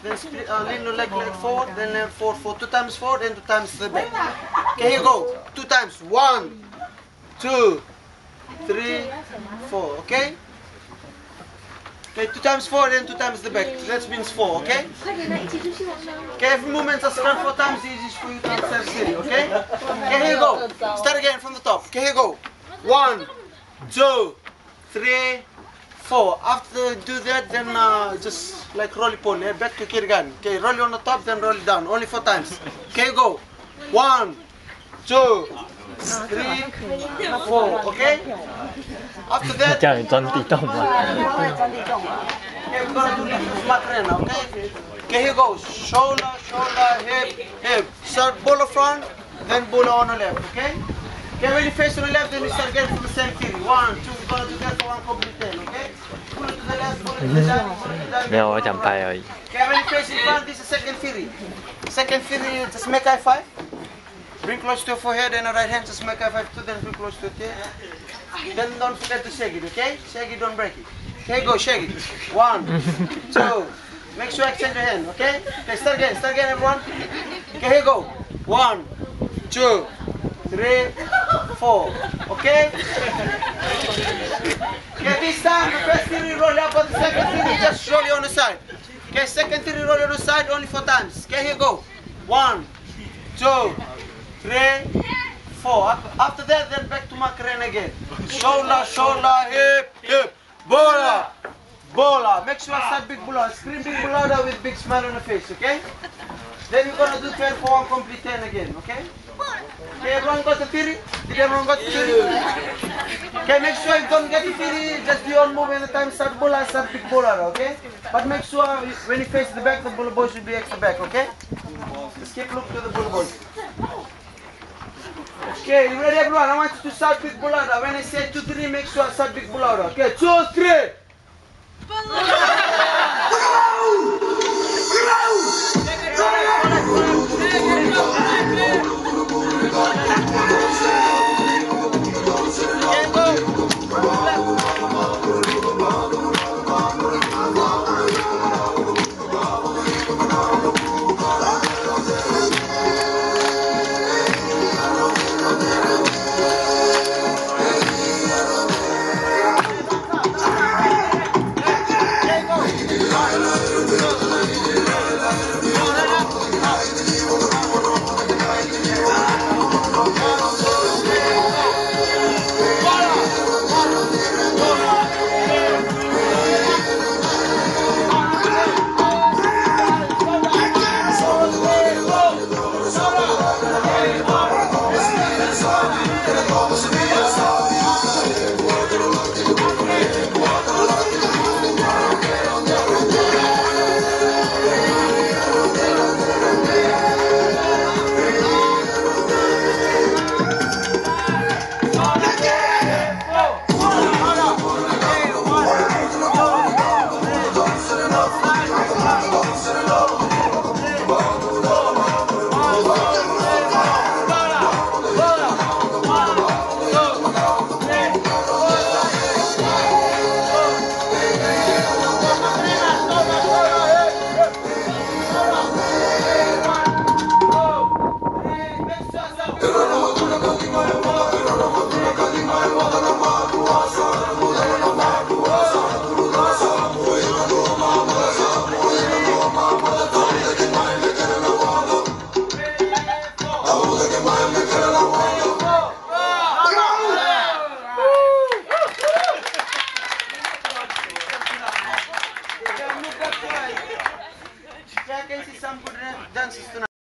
then split, lean your leg forward, then left forward for 2 times forward and 2 times to the back. Okay, here you go. 2 times. 1, 2, 3, 4. Okay? Okay, 2 times forward and 2 times the back. That means 4, okay? Okay, every movement is scrub 4 times, easy for you to understand theory, okay? Okay, here you go. Start again from the top. Okay, here you go. 1, 2, 3, 4. After you do that, then just like roly-poly, back to Kirigami. Okay, roll on the top, then roll it down. Only 4 times. Okay, go. 1, 2, 3, 4. Okay? After that, 叫你钻地洞吗？ okay, we're gonna do little Macarena, okay? Okay, here goes. Shoulder, shoulder, hip, hip. Start bolo front, then bolo on the left, okay? Okay, when you face on the left, then you start again from the same theory. 1, 2, we're gonna do that for 1 complete 10, okay? Pull it to the left, pull it to the left, pull it to the left. 没有，我讲拍而已。 Okay, when you face in front, this is second theory. Second theory, just make high five. Bring close to your forehead and the right hand, just make high five too, then bring close to your tail. Then don't forget to shake it, okay? Shake it, don't break it. Okay, go, shake it. 1, 2. Make sure I extend your hand, okay? Okay, start again, everyone. Okay, here you go. 1, 2, 3, 4. Okay? Okay, this time the first theory roll up, but the second theory just roll you on the side. Okay, second theory roll on the side only 4 times. Okay, here you go. 1, 2, 3, 4. After that, then back to Macarena again. Shoulder, shoulder, hip, hip. Bola, bola. Make sure I start big bola. Scream big bola with big smile on the face, okay? Then we're gonna do 10 for 1 complete 10 again, okay? Okay, everyone got the theory? Did everyone got the theory? Okay, make sure you don't get the theory. Just do your move in the time start bola, start big bola, okay? But make sure when you face the back, the bola boy should be extra back, okay? Just keep looking to the bola boy. Okay, you ready everyone? I want you to start big bulada. When I say 2, 3, make sure I start big bulada. Okay, 2, 3. I can see some good dances tonight.